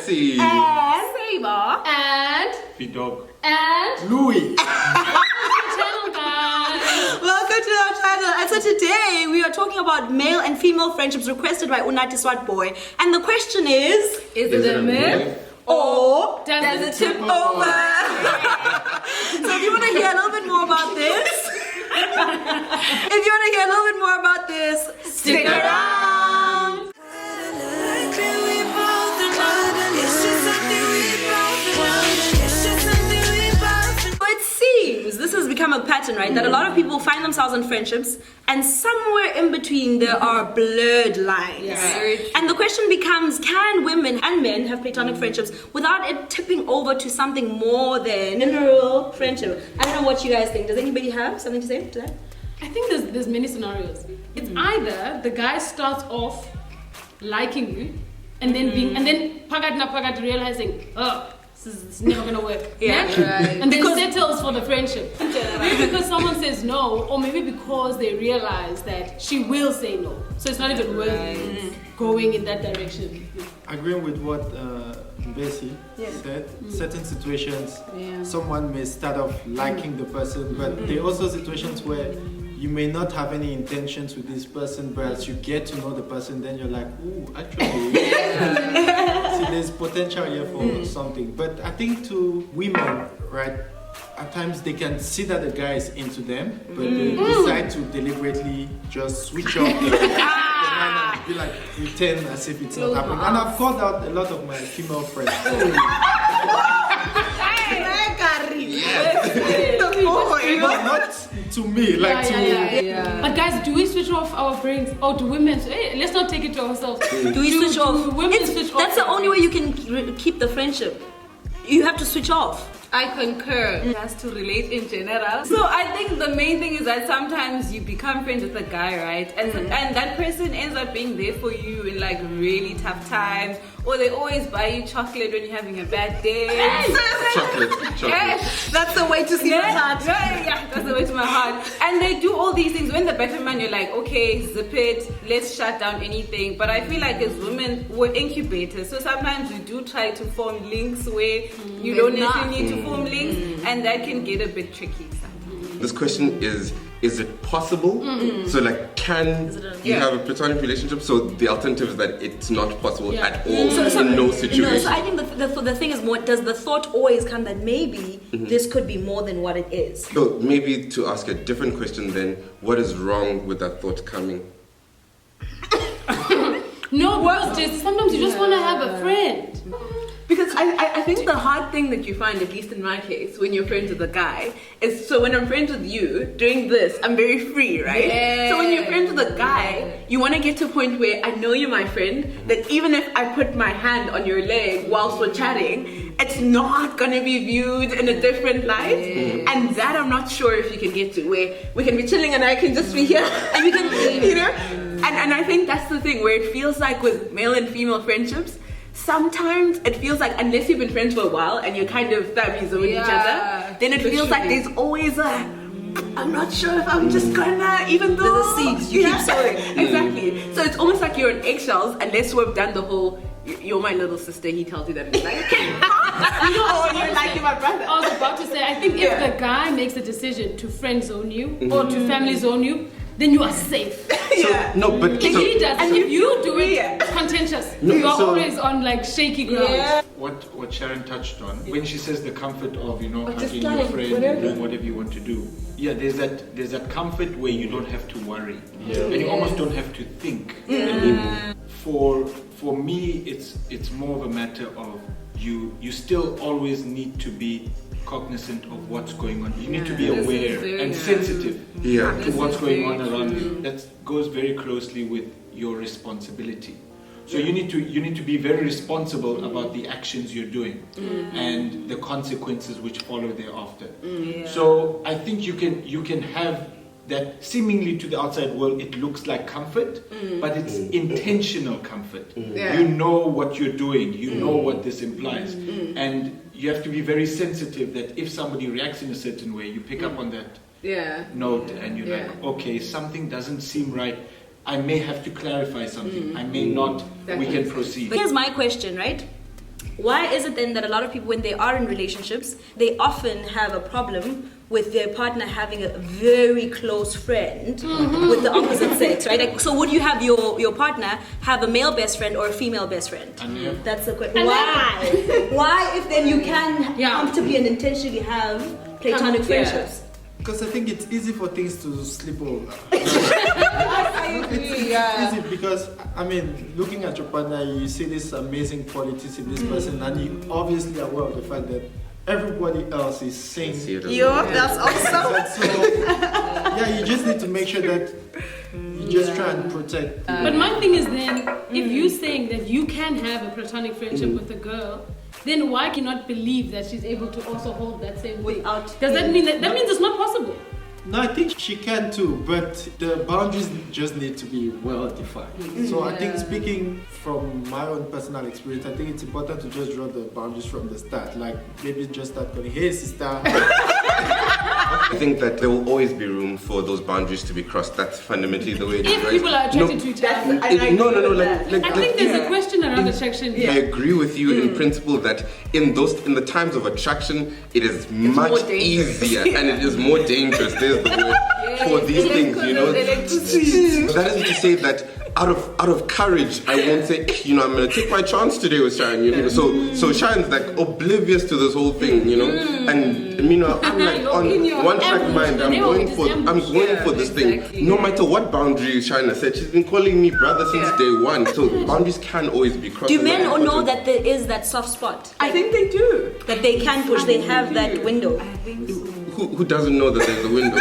Jesse. And Siba. And Dog. And Louis. channel, guys. Welcome to our channel. And so today we are talking about male and female friendships requested by Unati Swat Boy. And the question is Is it a myth? Or Does it tip over? So if you want to hear a little bit more about this, stick around. So it seems this has become a pattern, right? That a lot of people find themselves in friendships, and somewhere in between there are blurred lines. Yeah. And the question becomes, can women and men have platonic friendships without it tipping over to something more than general friendship? I don't know what you guys think. Does anybody have something to say to that? I think there's many scenarios. It's either the guy starts off liking you and then pagat realizing, oh, this is never gonna work. Yeah. Right. And then settles for the friendship. Maybe because someone says no, or maybe because they realize that she will say no. So it's not even worth going in that direction. Agreeing with what Bessie said, certain situations, someone may start off liking the person, but there are also situations where you may not have any intentions with this person, but as you get to know the person, then you're like, ooh, actually, see, there's potential here for something. But I think to women, right, at times they can see that the guy is into them, but they decide to deliberately just switch off the mind and be like, pretend as if it's not happening. And I've called out a lot of my female friends. Not to me, like Yeah. But guys, do we switch off our brains? Or do women? Hey, let's not take it to ourselves. Do we switch off? Women switch off. That's the only way you can keep the friendship. You have to switch off. I concur. It has to relate in general. So I think the main thing is that sometimes you become friends with a guy, right? And that person ends up being there for you in like really tough times. Or they always buy you chocolate when you're having a bad day. Chocolate. Yes. That's the way to see the heart. Yeah, that's the way to my heart. And they do all these things. When the better man, you're like, okay, zip it, let's shut down anything. But I feel like as women, we're incubators. So sometimes we do try to form links where you don't necessarily need to form links, and that can get a bit tricky sometimes. This question is it possible? So like, can you have a platonic relationship? So the alternative is that it's not possible at all in no situation. No, so I think the thing is more, does the thought always come that maybe this could be more than what it is? So maybe to ask a different question then, what is wrong with that thought coming? No, because just sometimes you just want to have a friend. Because I think the hard thing that you find, at least in my case, when you're friends with a guy, is so when I'm friends with you, doing this, I'm very free, right? Yeah. So when you're friends with a guy, you want to get to a point where I know you're my friend, that even if I put my hand on your leg whilst we're chatting, it's not going to be viewed in a different light. And that I'm not sure if you can get to, where we can be chilling and I can just be here and we can, you know? And I think that's the thing, where it feels like with male and female friendships, sometimes it feels like unless you've been friends for a while and you're kind of families with each other, then it feels like there's always a, I'm not sure if I'm just gonna, even though the seeds you keep sowing. Exactly. So it's almost like you're on eggshells unless we've done the whole, you're my little sister, he tells you that, and he's like, okay. Or you're like, you're my brother. I was about to say, I think if the guy makes a decision to friend zone you or to family zone you, then you are safe. No, but If he does, and if you do it, it's contentious. You are so- always on like shaky ground. What Sharon touched on, when she says the comfort of, just hugging your planning, friend, whatever. doing whatever you want to do. Yeah, there's that comfort where you don't have to worry. And you almost don't have to think anymore. For me, it's more of a matter of you still always need to be cognizant of what's going on. You need to be aware and sensitive to what's going on around you. That goes very closely with your responsibility. So you need to be very responsible about the actions you're doing and the consequences which follow thereafter. So I think you can have that seemingly to the outside world it looks like comfort, but it's intentional comfort. You know what you're doing, you know what this implies, and you have to be very sensitive that if somebody reacts in a certain way, you pick up on that note and you're like, okay, something doesn't seem right. I may have to clarify something. I may not. We can proceed. But here's my question, right? why is it then that a lot of people, when they are in relationships, they often have a problem with their partner having a very close friend with the opposite sex, right? Like, so would you have your partner have a male best friend or a female best friend? That's the question. Why? Why, if then you can comfortably and intentionally have platonic friendships? Because I think it's easy for things to slip over. I agree, it's easy because, I mean, looking at your partner, you see this amazing qualities in this person, and you obviously are aware of the fact that everybody else is saying, that's awesome. So, yeah, you just need to make sure that you just try and protect. But my thing is then, if you're saying that you can have a platonic friendship with a girl, then why cannot believe that she's able to also hold that same thing? Does that mean that means it's not possible? No, I think she can too, but the boundaries just need to be well defined. So I think, speaking from my own personal experience, I think it's important to just draw the boundaries from the start. Like, maybe just start calling, hey sister. I think that there will always be room for those boundaries to be crossed. That's fundamentally the way it is. If people are attracted to each other. I think there's a question around attraction. I agree with you in principle that in the times of attraction, it is much easier and it is more dangerous. There's the word for these things, you know. That isn't to say that out of courage, I won't say, you know, I'm gonna take my chance today with Sharon. You know, so Sharon's like oblivious to this whole thing, you know, and you know, I'm like on one track mind. I'm going for this thing. No matter what boundary Sharon has set, she's been calling me brother since day one. So boundaries can always be crossed. Do men know that there is that soft spot? I think they do. That they can push. They have that window. I think so. Who doesn't know that there's a window?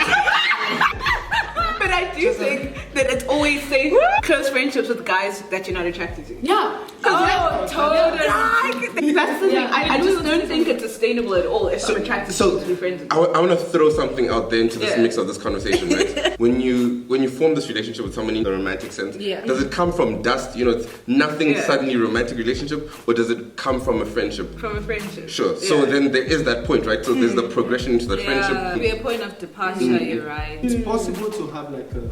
But I do think that it's always safe close friendships with guys that you're not attracted to. Yeah. Totally. That's the thing. I just don't think it's sustainable at all if I'm attracted to be friends with I want to throw something out there into this mix of this conversation, right? When you form this relationship with someone in a romantic sense, does it come from dust? You know, it's nothing suddenly romantic relationship, or does it come from a friendship? From a friendship. Sure. So then there is that point, right? So there's the progression into that friendship. Be a point of departure. You're right. It's possible to have like a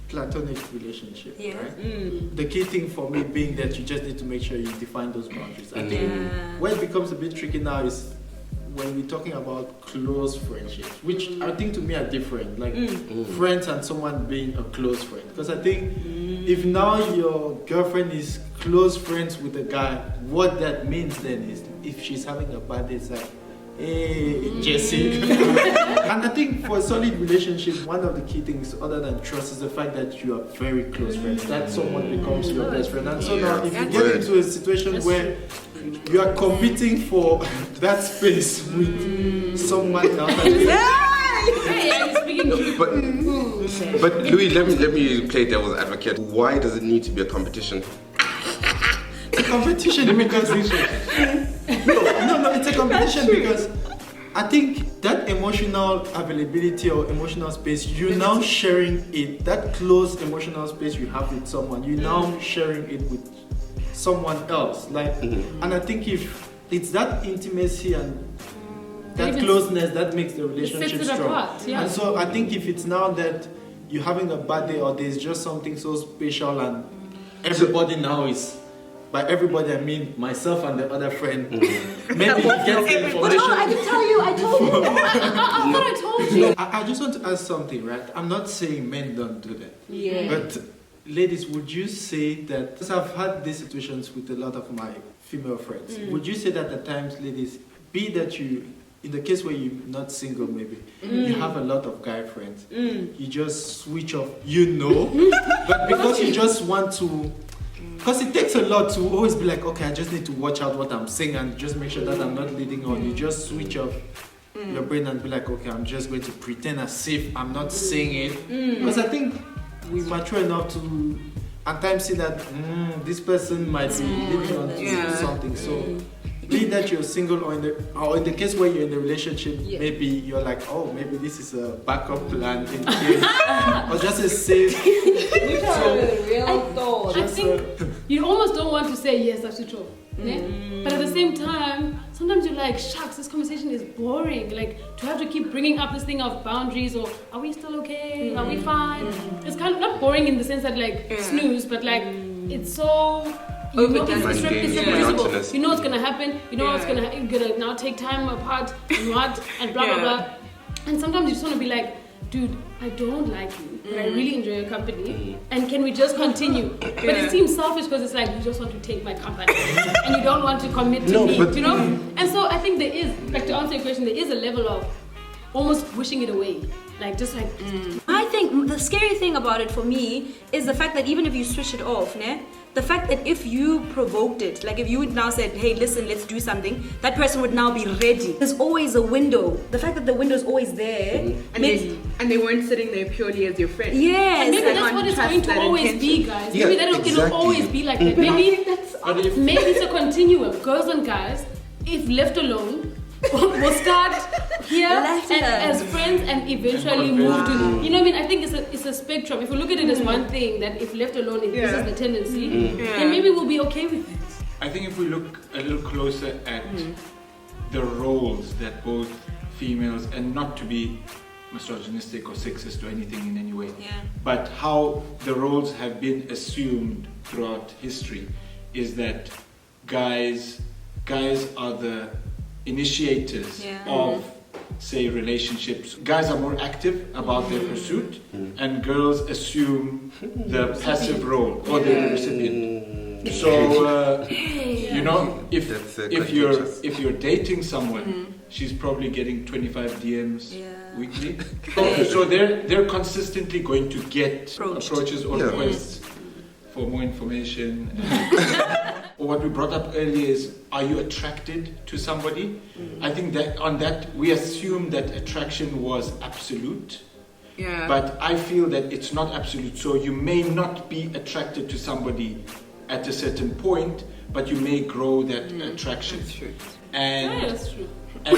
platonic relationship, right? The key thing for me being that you just need to make sure you define those boundaries. I think where it becomes a bit tricky now is when we're talking about close friendships, which I think to me are different, like friends and someone being a close friend. Because I think if now your girlfriend is close friends with a guy, what that means then is if she's having a bad day, it's like, hey, Jesse. And I think for a solid relationship, one of the key things other than trust is the fact that you are very close friends. That someone becomes your best friend. And so now if you get into a situation where you are competing for that space with someone else. But Louis, let me play devil's advocate. Why does it need to be a competition? It's a competition because no, it's a competition because I think that emotional availability or emotional space, you're now sharing it. That close emotional space you have with someone, you're now sharing it with someone else. Like, and I think if it's that intimacy and that closeness that makes the relationship strong. And so I think if it's now that you're having a bad day or there's just something so special and everybody now is. By everybody, I mean myself and the other friend. Maybe you get the information. No, I can tell you. I told you. I told you. I just want to ask something, right? I'm not saying men don't do that. Yeah. But ladies, would you say that, because I've had these situations with a lot of my female friends, would you say that at times, ladies, be that you, in the case where you're not single maybe, you have a lot of guy friends, you just switch off, but because you just want to, because it takes a lot to always be like, okay, I just need to watch out what I'm saying and just make sure that I'm not leading on. You just switch off your brain and be like, okay, I'm just going to pretend as if I'm not saying it. Because I think we mature enough to at times see that this person might be leading on to something. So be that you're single or in the case where you're in a relationship, maybe you're like, oh, maybe this is a backup plan in case, or just a safe. I think you almost don't want to say yes, that's true. But at the same time, sometimes you're like, shucks, this conversation is boring. Like, to have to keep bringing up this thing of boundaries or are we still okay? Are we fine? It's kind of not boring in the sense that like snooze, but like it's so you know Overdone. it's Mundane, predictable. monotonous. You know what's gonna happen. You know what's gonna now take time apart and what and blah blah blah. And sometimes you just want to be like, dude, I don't like you, but I really enjoy your company, and can we just continue? But it seems selfish because it's like you just want to take my company and you don't want to commit to me, you know? And so I think there is, like, to answer your question, there is a level of almost wishing it away. Like, just like... I think the scary thing about it for me is the fact that even if you switch it off, the fact that if you provoked it, like if you would now said, hey, listen, let's do something, that person would now be ready. There's always a window. The fact that the window is always there And they weren't sitting there purely as your friend. yes. And maybe I that's can't what it's trust going to that always be, intention. guys. Yeah, Maybe it'll exactly. always be like that. Maybe it's a continuum. Girls and guys, if left alone, will start here Left and alone. as friends and eventually move to, you know what I mean? I think it's a spectrum. If we look at it as one thing, that if left alone, if this is the tendency, then maybe we'll be okay with it. I think if we look a little closer at the roles that both females, and not to be misogynistic or sexist or anything in any way, but how the roles have been assumed throughout history, is that guys are the initiators of, say, relationships. Guys are more active about their pursuit, and girls assume the passive role or the recipient. So you know, if you're dating someone, she's probably getting 25 DMs weekly. So they're consistently going to get approaches or requests for more information. What we brought up earlier is, are you attracted to somebody? I think that on that we assume that attraction was absolute. But I feel that it's not absolute. So you may not be attracted to somebody at a certain point, but you may grow that attraction. That's true. And That's true. and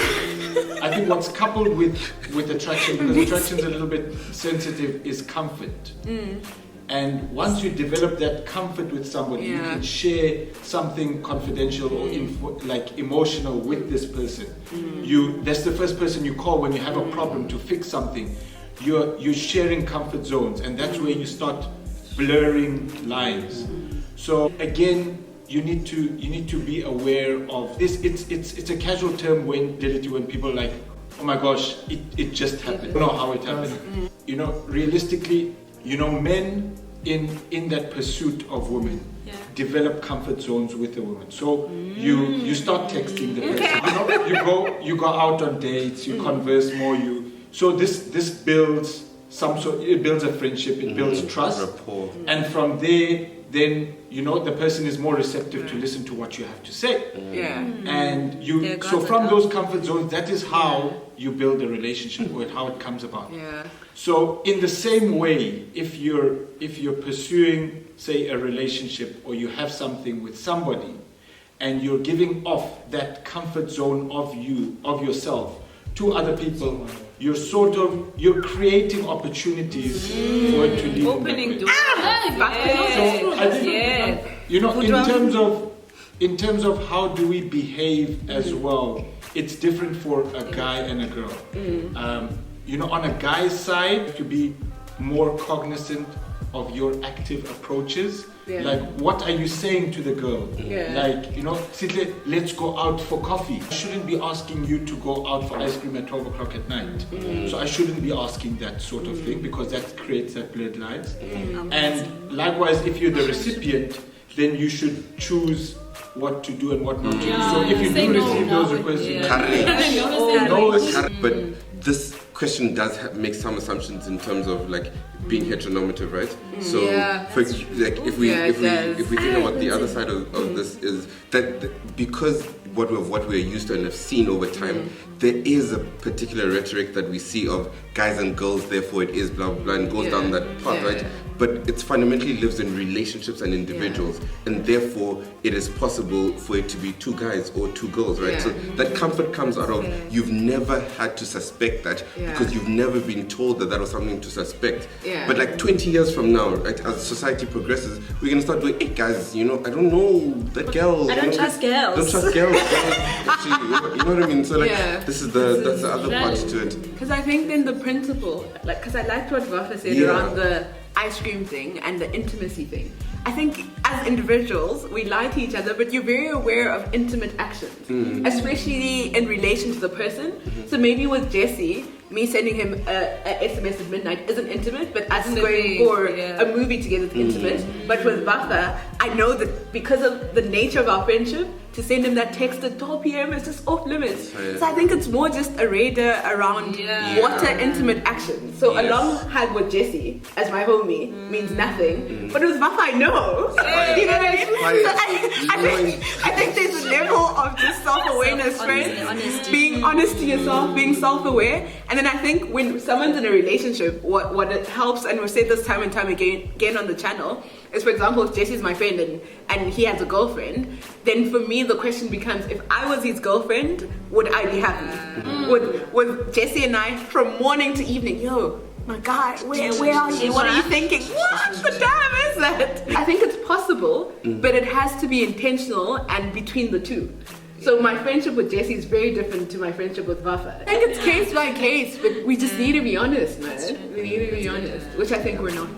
I think what's coupled with attraction, because attraction's a little bit sensitive, is comfort. And once you develop that comfort with somebody, you can share something confidential or like emotional with this person. That's the first person you call when you have a problem to fix something. You're sharing comfort zones, and that's where you start blurring lines. So again, you need to be aware of this. It's a casual term when people are like, oh my gosh, it just happened. I don't know how it happened. You know, realistically, you know, men in that pursuit of women develop comfort zones with the woman. So you start texting the person. You know, you go out on dates, you converse more. So this builds it builds a friendship, it builds trust, rapport. And from there, then you know the person is more receptive to listen to what you have to say. And so from those comfort zones, that is how you build a relationship, or how it comes about. So in the same way, if you're pursuing, say, a relationship, or you have something with somebody, and you're giving off that comfort zone of yourself to other people, you're creating opportunities for it to lead. Opening doors. So I think, you know, in terms of how do we behave as well, it's different for a guy and a girl. You know, on a guy's side, to be more cognizant of your active approaches. Like, what are you saying to the girl? Like, you know, Sihles, let's go out for coffee. I shouldn't be asking you to go out for ice cream at 12 o'clock at night. So I shouldn't be asking that sort of thing, because that creates that blurred lines. And likewise, if you're the recipient, then you should choose what to do and what not to do. So if you do receive those requests, but this question does make some assumptions in terms of like being heteronormative, right? So, for, like, if we think about the other side of this, is that because what we're used to and have seen over time, there is a particular rhetoric that we see of guys and girls, therefore it is blah blah blah, and goes down that path, right? But it's fundamentally lives in relationships and individuals, and therefore it is possible for it to be two guys or two girls, right? So that comfort comes out of you've never had to suspect that, because you've never been told that was something to suspect. But like 20 years from now, right, as society progresses, we're gonna start doing, hey guys, you know, I don't know that girl. I don't trust girls. Don't trust girls. Actually, you know what I mean? So like, that's the other part to it. Because I think then the principle, like, because I liked what Vafa said around the ice cream thing and the intimacy thing. I think as individuals, we lie to each other, but you're very aware of intimate actions, especially in relation to the person. So maybe with Jesse, me sending him a SMS at midnight isn't intimate, but us going for a movie together is intimate. But with Vafa, I know that because of the nature of our friendship, to send him that text at 12 p.m. is just off limits. So I think it's more just a radar around what are intimate actions. So a long hug with Jesse as my homie means nothing, but with Vafa I know. You know what I mean? So I think there's a level of just self-awareness, right? Being honest to yourself, being self-aware. And then I think when someone's in a relationship, what it helps, and we've said this time and time again on the channel, is, for example, if Jesse's my friend and he has a girlfriend, then for me the question becomes, if I was his girlfriend, would I be happy? Would Jesse and I, from morning to evening, yo, my guy, where are you? What are you thinking? What the damn is that? I think it's possible, but it has to be intentional and between the two. So my friendship with Jesse is very different to my friendship with Vafa. I think it's case by case, but we just need to be honest, man. We need to be honest, which I think we're not.